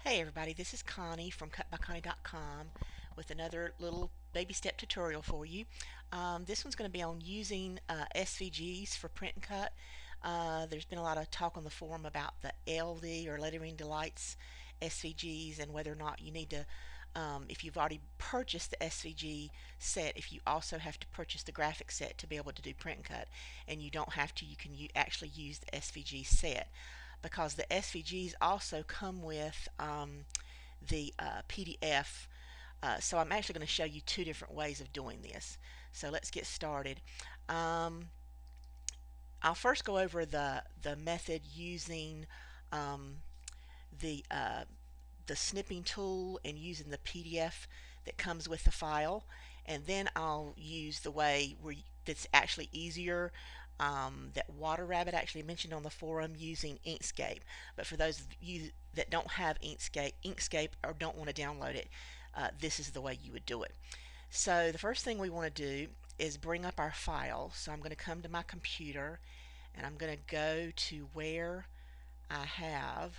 Hey everybody, this is Connie from cutbyconnie.com with another little baby step tutorial for you. This one's going to be on using SVGs for print and cut. There's been a lot of talk on the forum about the LD or Lettering Delights SVGs and whether or not you need to, if you've already purchased the SVG set, if you also have to purchase the graphic set to be able to do print and cut. And you don't have to, you can actually use the SVG set, because the SVGs also come with the PDF. So I'm actually going to show you two different ways of doing this. So let's get started. I'll first go over the method using um, the the snipping tool and using the PDF that comes with the file, and then I'll use the way that's actually easier, that Water Rabbit actually mentioned on the forum, using Inkscape. But for those of you that don't have Inkscape or don't want to download it, this is the way you would do it. So the first thing we want to do is bring up our file. So I'm going to come to my computer and I'm going to go to where I have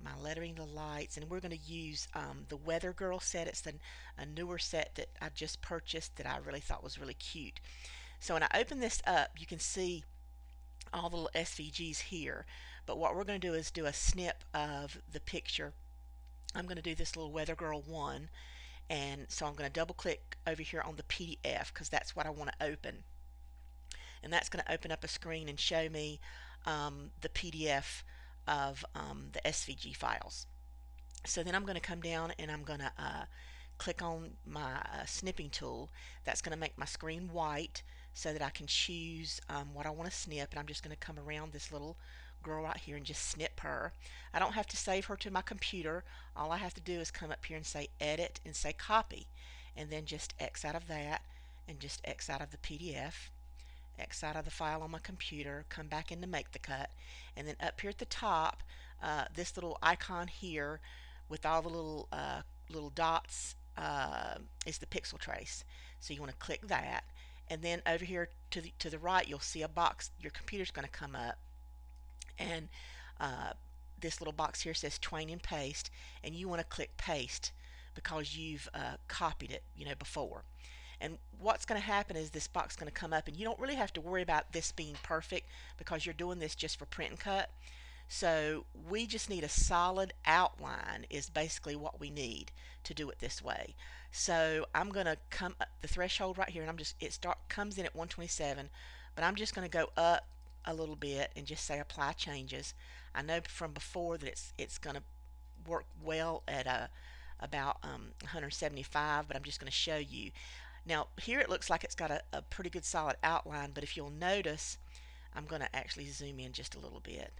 my Lettering the Lights, and we're going to use the Weather Girl set. It's a newer set that I just purchased that I really thought was really cute. So when I open this up, you can see all the little SVGs here, but what we're going to do is do a snip of the picture. I'm going to do this little Weather Girl 1, and so I'm going to double click over here on the PDF because that's what I want to open, and that's going to open up a screen and show me the PDF of the SVG files. So then I'm going to come down and I'm going to click on my snipping tool. That's going to make my screen white so that I can choose what I want to snip, and I'm just going to come around this little girl right here and just snip her. I don't have to save her to my computer. All I have to do is come up here and say edit and say copy, and then just X out of that and just X out of the PDF, X out of the file on my computer, come back in to make the cut, and then up here at the top, this little icon here with all the little dots is the pixel trace. So you want to click that, and then over here to the right you'll see a box. Your computer's going to come up, and this little box here says Twain and Paste, and you want to click paste because you've copied it before. And what's going to happen is this box is going to come up, and you don't really have to worry about this being perfect because you're doing this just for print and cut. So we just need a solid outline is basically what we need to do it this way. So I'm going to come up the threshold right here, and comes in at 127, but I'm just going to go up a little bit and just say apply changes. I know from before that it's going to work well at about 175, but I'm just going to show you. Now here it looks like it's got a pretty good solid outline, but if you'll notice, I'm going to actually zoom in just a little bit.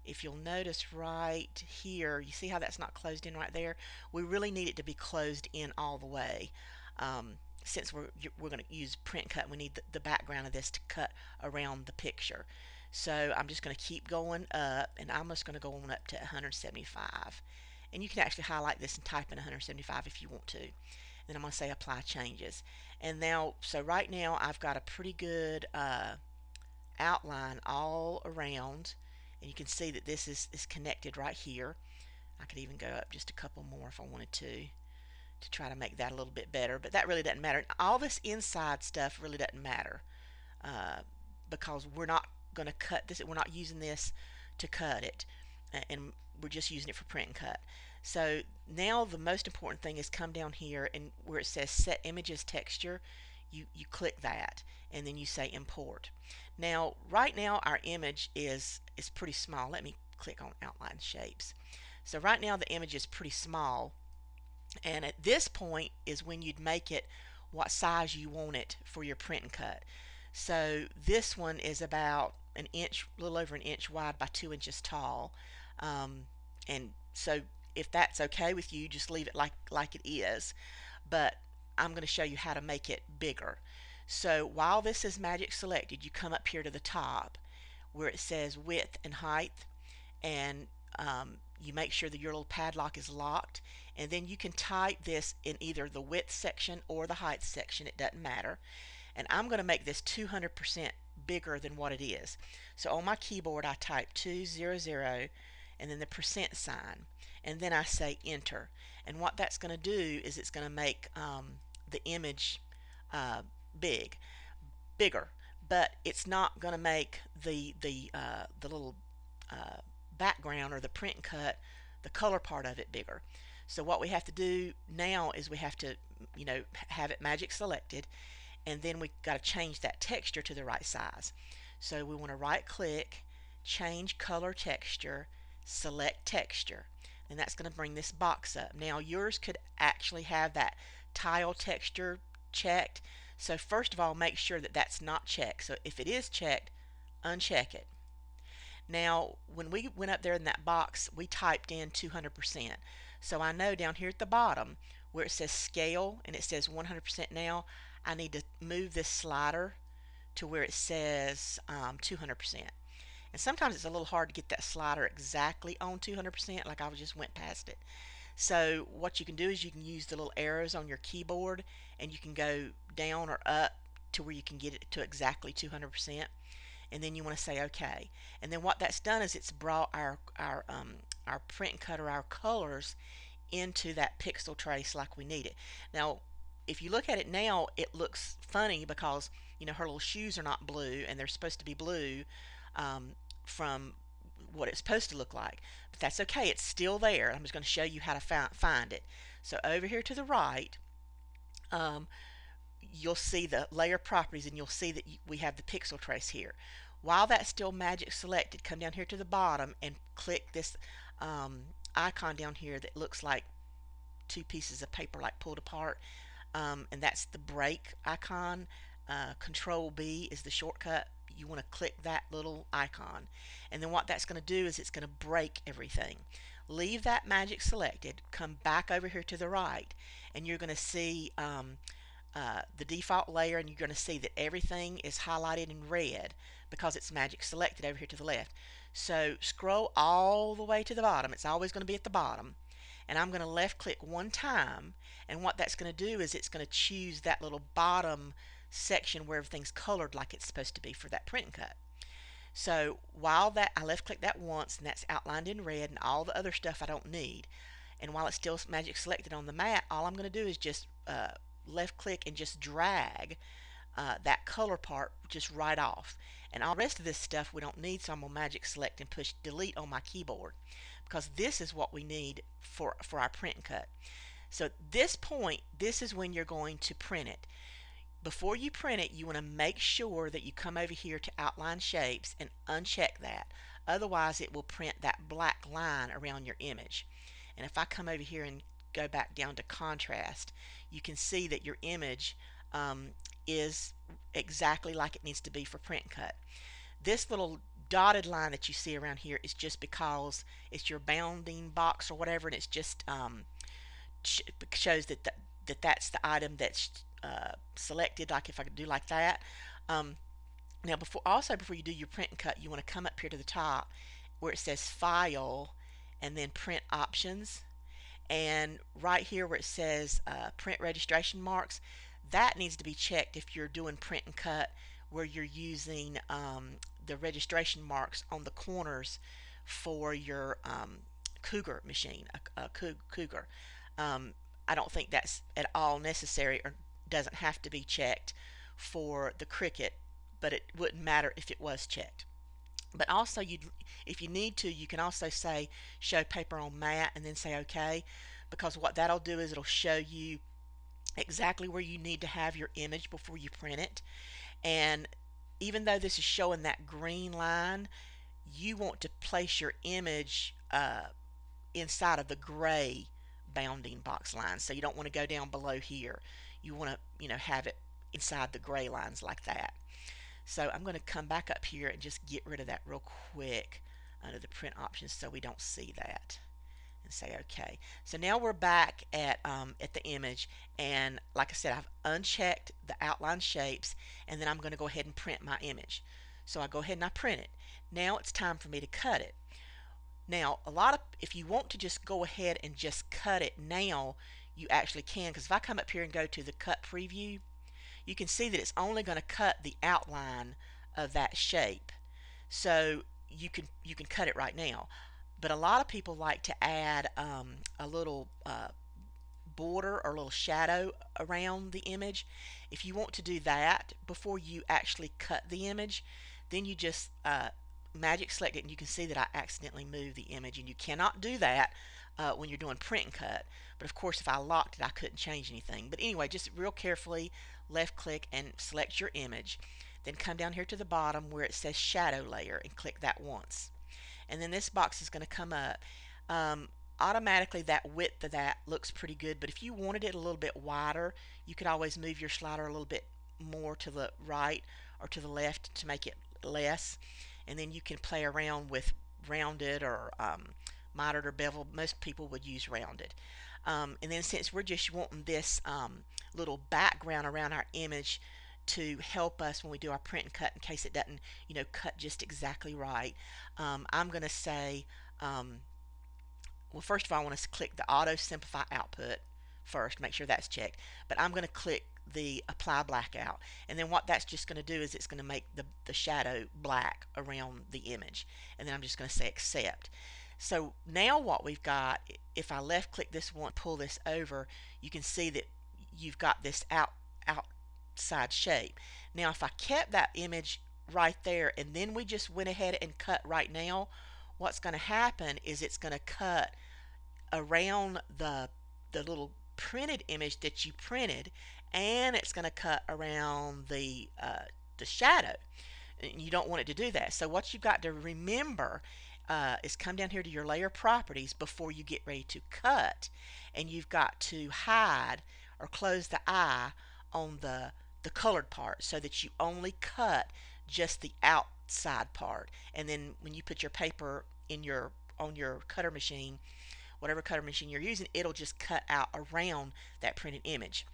If you'll notice right here, you see how that's not closed in right there? We really need it to be closed in all the way. Since we're going to use print cut, we need the background of this to cut around the picture. So I'm just going to keep going up, and I'm just going to go on up to 175. And you can actually highlight this and type in 175 if you want to. Then I'm going to say apply changes. And now, so right now I've got a pretty good outline all around, and you can see that this is connected right here. I could even go up just a couple more if I wanted to try to make that a little bit better, but that really doesn't matter. All this inside stuff really doesn't matter because we're not going to cut this. We're not using this to cut it, and we're just using it for print and cut. So now the most important thing is come down here, and where it says set images texture, you click that, and then you say import. Now right now our image is pretty small. Let me click on outline shapes. So right now the image is pretty small, and at this point is when you'd make it what size you want it for your print and cut. So this one is about an inch, a little over an inch wide by 2 inches tall, and so if that's okay with you, just leave it like it is, but I'm going to show you how to make it bigger. So while this is magic selected, you come up here to the top where it says width and height, and you make sure that your little padlock is locked, and then you can type this in either the width section or the height section. It doesn't matter. And I'm going to make this 200% bigger than what it is. So on my keyboard I type 200, and then the percent sign, and then I say enter. And what that's going to do is it's going to make the image uh, big bigger, but it's not going to make the little uh, background or the print and cut, the color part of it bigger. So what we have to do now is we have to, have it magic selected, and then we got to change that texture to the right size. So we want to right click, change color texture, select texture, and that's going to bring this box up. Now yours could actually have that tile texture checked. So first of all, make sure that that's not checked. So if it is checked, uncheck it. Now, when we went up there in that box, we typed in 200%. So I know down here at the bottom where it says scale and it says 100% now, I need to move this slider to where it says 200%. And sometimes it's a little hard to get that slider exactly on 200%, like I just went past it. So what you can do is you can use the little arrows on your keyboard, and you can go down or up to where you can get it to exactly 200%, and then you want to say OK. And then what that's done is it's brought our print and cut or our colors into that pixel trace like we need it. Now if you look at it now, it looks funny because her little shoes are not blue, and they're supposed to be blue from what it's supposed to look like. But that's okay, it's still there. I'm just going to show you how to find it. So over here to the right, you'll see the layer properties, and you'll see that we have the pixel trace here. While that's still magic selected, come down here to the bottom and click this icon down here that looks like two pieces of paper like pulled apart, and that's the break icon. Control B is the shortcut. You want to click that little icon, and then what that's going to do is it's going to break everything. Leave that magic selected, come back over here to the right, and you're going to see the default layer, and you're going to see that everything is highlighted in red because it's magic selected over here to the left. So scroll all the way to the bottom. It's always going to be at the bottom, and I'm going to left click one time, and what that's going to do is it's going to choose that little bottom section where everything's colored like it's supposed to be for that print and cut. So while that, I left click that once, and that's outlined in red, and all the other stuff I don't need. And while it's still magic selected on the mat, all I'm going to do is just left click and just drag that color part just right off. And all the rest of this stuff we don't need, so I'm going to magic select and push delete on my keyboard, because this is what we need for our print and cut. So at this point, this is when you're going to print it. Before you print it, you want to make sure that you come over here to outline shapes and uncheck that. Otherwise it will print that black line around your image. And if I come over here and go back down to contrast, you can see that your image is exactly like it needs to be for print and cut. This little dotted line that you see around here is just because it's your bounding box or whatever, and it's just shows that that's the item that's selected. Like if I could do like that. Now before you do your print and cut, you want to come up here to the top where it says file and then print options, and right here where it says print registration marks, that needs to be checked if you're doing print and cut where you're using the registration marks on the corners for your Cougar machine, a Cougar. I don't think that's at all necessary or doesn't have to be checked for the Cricut, but it wouldn't matter if it was checked. But also, if you need to, you can also say show paper on mat and then say OK, because what that'll do is it'll show you exactly where you need to have your image before you print it. And even though this is showing that green line, you want to place your image inside of the gray bounding box lines. So you don't want to go down below here. You want to, have it inside the gray lines like that. So I'm going to come back up here and just get rid of that real quick under the print options so we don't see that, and say OK. So now we're back at the image, and like I said, I've unchecked the outline shapes, and then I'm going to go ahead and print my image. So I go ahead and I print it. Now it's time for me to cut it. Now if you want to just go ahead and just cut it now, you actually can, because if I come up here and go to the cut preview, you can see that it's only going to cut the outline of that shape. So you can cut it right now. but a lot of people like to add a little border or a little shadow around the image. If you want to do that before you actually cut the image, then you just magic select it, and you can see that I accidentally moved the image, and you cannot do that when you're doing print and cut. But of course, if I locked it, I couldn't change anything. But anyway, just real carefully left click and select your image, then come down here to the bottom where it says shadow layer and click that once, and then this box is going to come up. Um, Automatically that width of that looks pretty good, but if you wanted it a little bit wider, you could always move your slider a little bit more to the right or to the left to make it less, and then you can play around with rounded or mitered or bevel. Most people would use rounded. And then since we're just wanting this little background around our image to help us when we do our print and cut, in case it doesn't, cut just exactly right, I'm going to say, well, first of all, I want to click the Auto Simplify Output first, make sure that's checked. But I'm going to click the Apply Blackout. And then what that's just going to do is it's going to make the shadow black around the image. And then I'm just going to say Accept. So now what we've got, if I left click this one, pull this over, you can see that you've got this outside shape. Now if I kept that image right there and then we just went ahead and cut right now, what's going to happen is it's going to cut around the little printed image that you printed, and it's going to cut around the shadow. And you don't want it to do that. So what you've got to remember is come down here to your layer properties before you get ready to cut, and you've got to hide or close the eye on the colored part so that you only cut just the outside part. And then when you put your paper in your on your cutter machine, whatever cutter machine you're using, it'll just cut out around that printed image.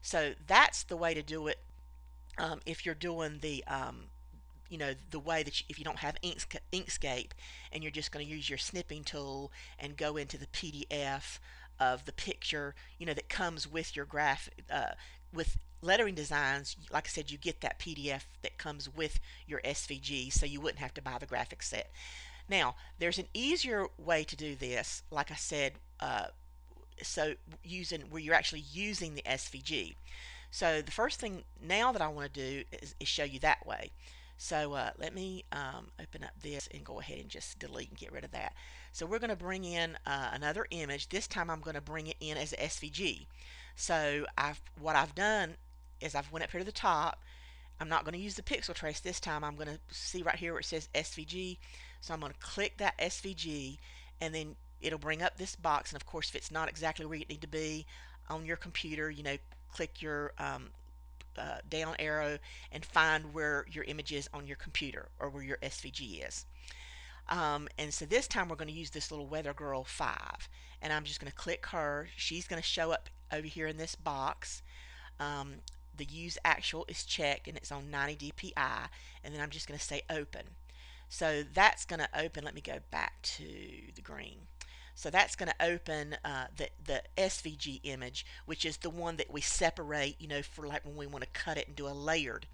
So that's the way to do it. If you're doing the way that if you don't have Inkscape and you're just going to use your snipping tool and go into the PDF of the picture, that comes with your graphic, with lettering designs, like I said, you get that PDF that comes with your SVG, so you wouldn't have to buy the graphic set. Now, there's an easier way to do this, like I said, so using where you're actually using the SVG. So the first thing now that I want to do is show you that way. So let me open up this and go ahead and just delete and get rid of that. So we're going to bring in another image. This time I'm going to bring it in as a SVG. So what I've done is I've went up here to the top. I'm not going to use the pixel trace this time. I'm going to see right here where it says SVG. So I'm going to click that SVG, and then it'll bring up this box. And of course, if it's not exactly where you need to be on your computer, click your down arrow and find where your image is on your computer or where your SVG is. And so this time we're going to use this little Weather Girl 5, and I'm just going to click her. She's going to show up over here in this box. The use actual is checked and it's on 90 dpi, and then I'm just going to say open. So that's going to open. Let me go back to the green. So that's going to open the SVG image, which is the one that we separate, for like when we want to cut it and do a layered.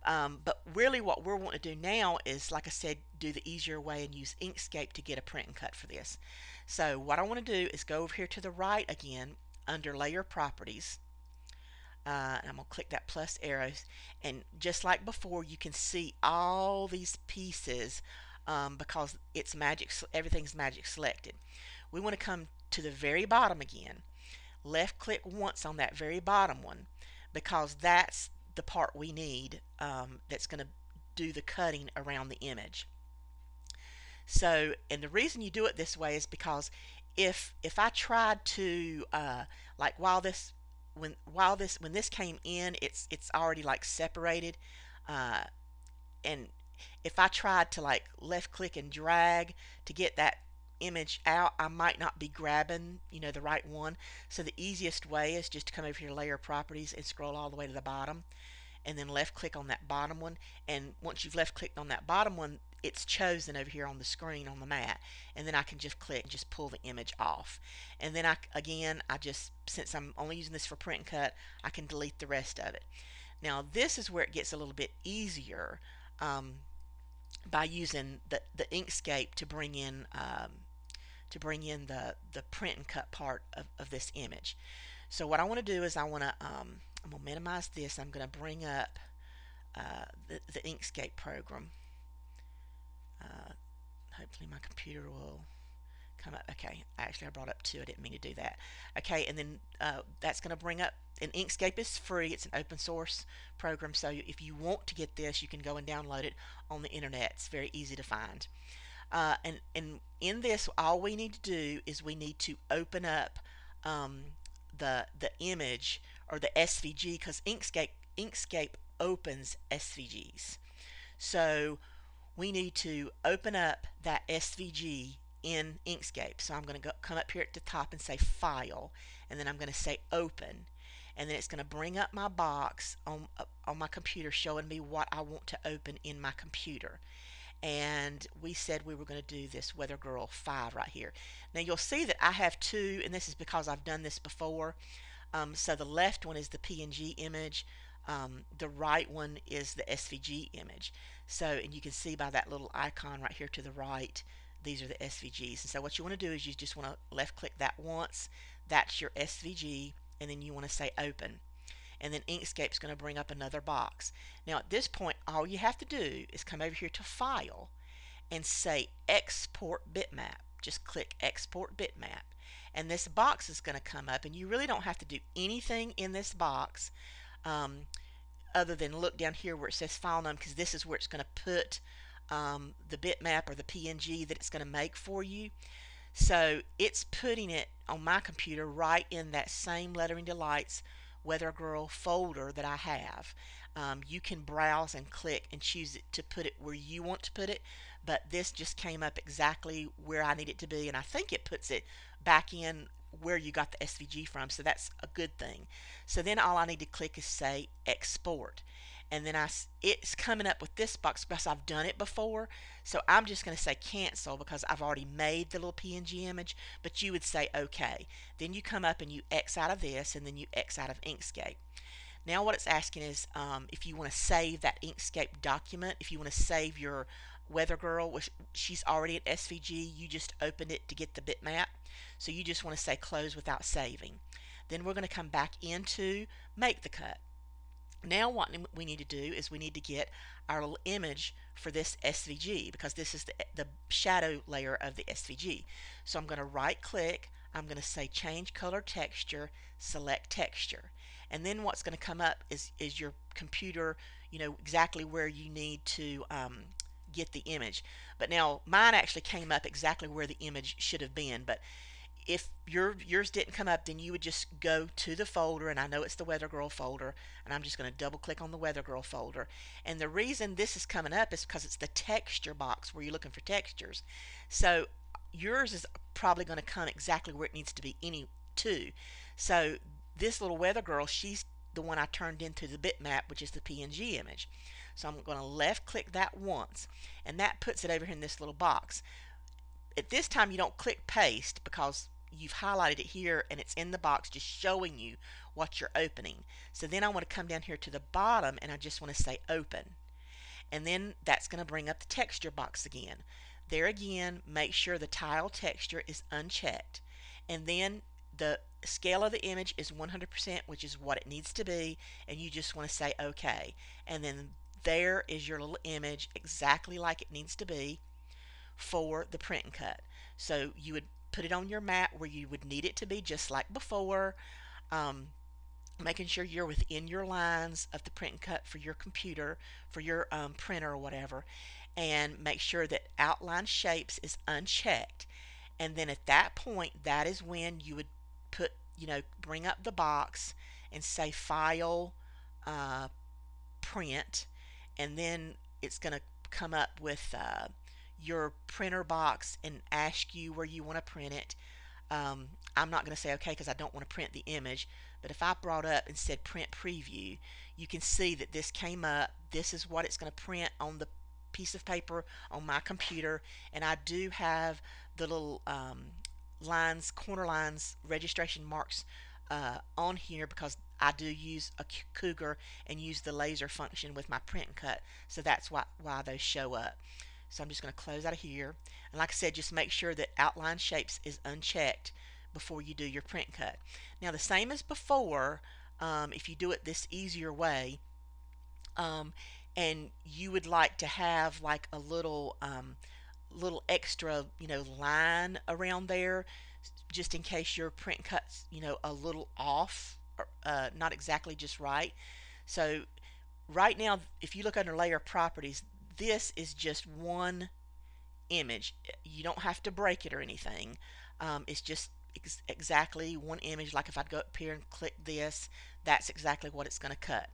But really what we're wanting to do now is, like I said, do the easier way and use Inkscape to get a print and cut for this. So what I want to do is go over here to the right again under layer properties. And I'm going to click that plus arrows, and just like before, you can see all these pieces because it's everything's magic selected. We want to come to the very bottom again, left click once on that very bottom one, because that's the part we need that's going to do the cutting around the image. So, and the reason you do it this way is because if I tried to like when this came in, it's already like separated, and if I tried to like left click and drag to get that image out, I might not be grabbing the right one. So the easiest way is just to come over here to layer properties and scroll all the way to the bottom, and then left click on that bottom one. And once you've left clicked on that bottom one, it's chosen over here on the screen on the mat, and then I can just click and just pull the image off. And then I just, since I'm only using this for print and cut, I can delete the rest of it. Now this is where it gets a little bit easier by using the Inkscape to bring in to bring in the print and cut part of this image. So what I want to do is I'm going to minimize this. I'm going to bring up the Inkscape program. Hopefully my computer will come up. Okay, actually I brought up two. I didn't mean to do that. Okay, and then that's going to bring up, and Inkscape is free. It's an open source program, so if you want to get this, you can go and download it on the internet. It's very easy to find. And in this, all we need to do is we need to open up um, the image or the SVG, because Inkscape opens SVGs. So we need to open up that SVG in Inkscape. So I'm going to come up here at the top and say File, and then I'm going to say Open, and then it's going to bring up my box on my computer showing me what I want to open in my computer. And we said we were going to do this Weather Girl 5 right here. Now you'll see that I have two, and this is because I've done this before. So the left one is the PNG image. The right one is the SVG image. So, and you can see by that little icon right here to the right, these are the SVGs. And so what you want to do is you just want to left click that once. That's your SVG, and then you want to say Open. And then Inkscape's going to bring up another box. Now at this point, all you have to do is come over here to File and say Export Bitmap. Just click Export Bitmap. And this box is going to come up, and you really don't have to do anything in this box other than look down here where it says File Name, because this is where it's going to put the bitmap or the PNG that it's going to make for you. So it's putting it on my computer right in that same Lettering Delights Weather Girl folder that I have. You can browse and click and choose it to put it where you want to put it, but this just came up exactly where I need it to be, and I think it puts it back in where you got the SVG from, so that's a good thing. So then all I need to click is say Export, and then it's coming up with this box because I've done it before. So I'm just going to say Cancel because I've already made the little PNG image, but you would say OK. Then you come up and you X out of this, and then you X out of Inkscape. Now what it's asking is if you want to save that Inkscape document, if you want to save your Weather Girl, which she's already at SVG, you just opened it to get the bitmap. So you just want to say Close without saving. Then we're going to come back into Make the Cut. Now what we need to do is we need to get our little image for this SVG, because this is the shadow layer of the SVG. So I'm going to right click, I'm going to say Change Color Texture, select Texture. And then what's going to come up is your computer, you know, exactly where you need to get the image. But now mine actually came up exactly where the image should have been, but if yours didn't come up, then you would just go to the folder, and I know it's the Weather Girl folder, and I'm just going to double click on the Weather Girl folder. And the reason this is coming up is because it's the texture box where you're looking for textures. So yours is probably going to come exactly where it needs to be too. So this little Weather Girl, she's the one I turned into the bitmap, which is the PNG image. So I'm going to left click that once, and that puts it over here in this little box. At this time you don't click paste because you've highlighted it here and it's in the box just showing you what you're opening. So then I want to come down here to the bottom and I just want to say Open, and then that's going to bring up the texture box again. There again, make sure the tile texture is unchecked, and then the scale of the image is 100%, which is what it needs to be, and you just want to say OK, and then there is your little image exactly like it needs to be for the print and cut. So you would put it on your mat where you would need it to be, just like before, making sure you're within your lines of the print and cut for your computer, for your printer or whatever, and make sure that outline shapes is unchecked. And then at that point, that is when you would put, you know, bring up the box and say File, Print, and then it's going to come up with your printer box and ask you where you want to print it. I'm not going to say OK because I don't want to print the image, but if I brought up and said Print Preview, you can see that this came up. This is what it's going to print on the piece of paper on my computer, and I do have the little lines, corner lines, registration marks on here because I do use a Cougar and use the laser function with my print and cut, so that's why those show up. So I'm just going to close out of here. And like I said, just make sure that outline shapes is unchecked before you do your print cut. Now the same as before, if you do it this easier way, um, and you would like to have like a little extra, line around there, just in case your print cuts, a little off, or, not exactly just right. So right now, if you look under layer properties, this is just one image. You don't have to break it or anything. It's just exactly one image. Like if I go up here and click this, that's exactly what it's going to cut.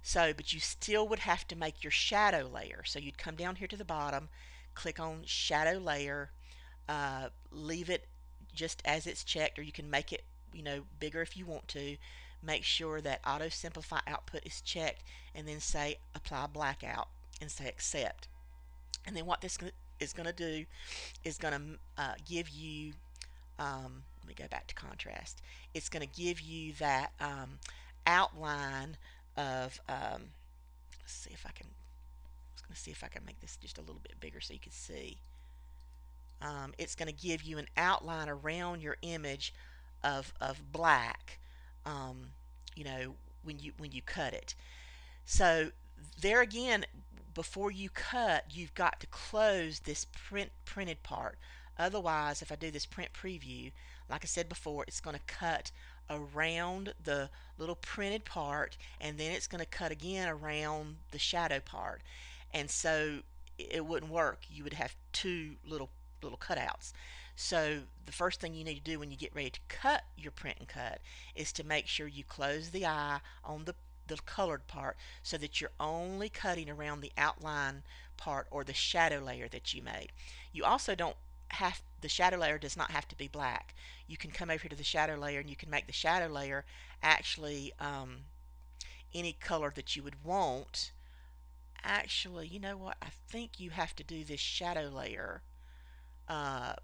So, but you still would have to make your shadow layer. So you'd come down here to the bottom, click on shadow layer, leave it just as it's checked, or you can make it, bigger if you want to. Make sure that auto simplify output is checked, and then say apply blackout and say accept. And then what this is going to do is going to give you, let me go back to contrast. It's going to give you that outline of, let's see if I can, I was going to see if I can make this just a little bit bigger so you can see. It's going to give you an outline around your image of black, um, you know, when you cut it. So there again, before you cut, you've got to close this printed part. Otherwise, if I do this print preview, like I said before, it's going to cut around the little printed part, and then it's going to cut again around the shadow part. And so it wouldn't work. You would have two little cutouts. So the first thing you need to do when you get ready to cut your print and cut is to make sure you close the eye on the colored part, so that you're only cutting around the outline part or the shadow layer that you made. You also don't have, the shadow layer does not have to be black. You can come over here to the shadow layer and you can make the shadow layer actually any color that you would want. Actually, you know what? I think you have to do this shadow layer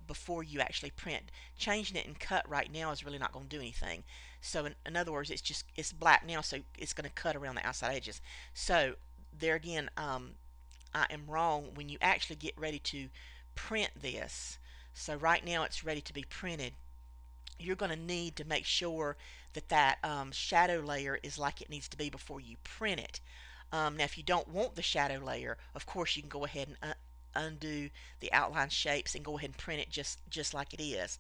before you actually print. Changing it in cut right now is really not going to do anything. So in other words, it's black now, so it's going to cut around the outside edges. So there again, I am wrong when you actually get ready to print this. So right now it's ready to be printed. You're going to need to make sure that that shadow layer is like it needs to be before you print it. Now if you don't want the shadow layer, of course you can go ahead and undo the outline shapes and go ahead and print it just like it is.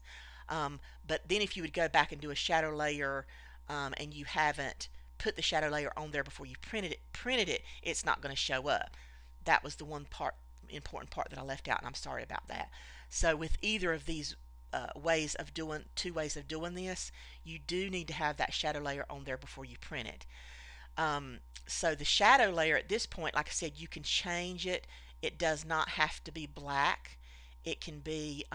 But then if you would go back and do a shadow layer, and you haven't put the shadow layer on there before you printed it, it's not going to show up. That was the one important part that I left out, and I'm sorry about that. So with either of these two ways of doing this, you do need to have that shadow layer on there before you print it. So the shadow layer at this point, like I said, you can change it. It does not have to be black. It can be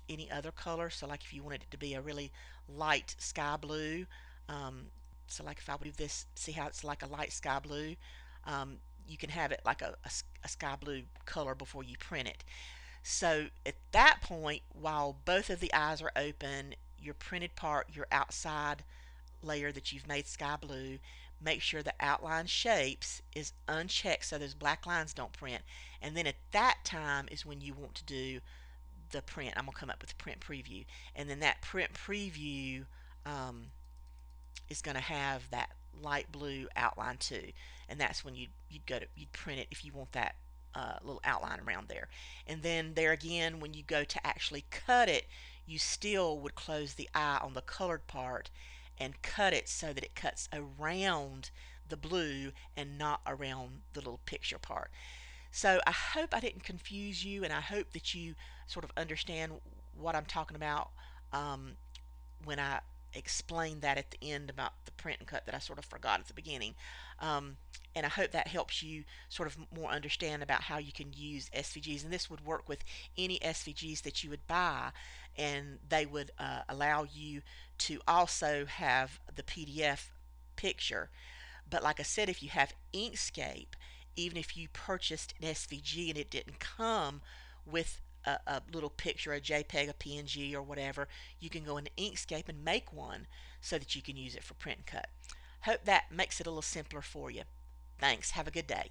any other color. So like if you wanted it to be a really light sky blue, so like if I would do this, see how it's like a light sky blue, you can have it like a sky blue color before you print it. So at that point, while both of the eyes are open, your printed part, your outside layer that you've made sky blue, make sure the outline shapes is unchecked so those black lines don't print. And then at that time is when you want to do the print. I'm going to come up with a print preview. And then that print preview is going to have that light blue outline too. And that's when you'd print it if you want that little outline around there. And then there again, when you go to actually cut it, you still would close the eye on the colored part and cut it so that it cuts around the blue and not around the little picture part. So I hope I didn't confuse you, and I hope that you sort of understand what I'm talking about when I explained that at the end about the print and cut that I sort of forgot at the beginning. And I hope that helps you sort of more understand about how you can use SVGs. And this would work with any SVGs that you would buy, and they would allow you to also have the PDF picture. But like I said, if you have Inkscape, even if you purchased an SVG and it didn't come with a little picture, a JPEG, a PNG, or whatever, you can go into Inkscape and make one so that you can use it for print and cut. Hope that makes it a little simpler for you. Thanks. Have a good day.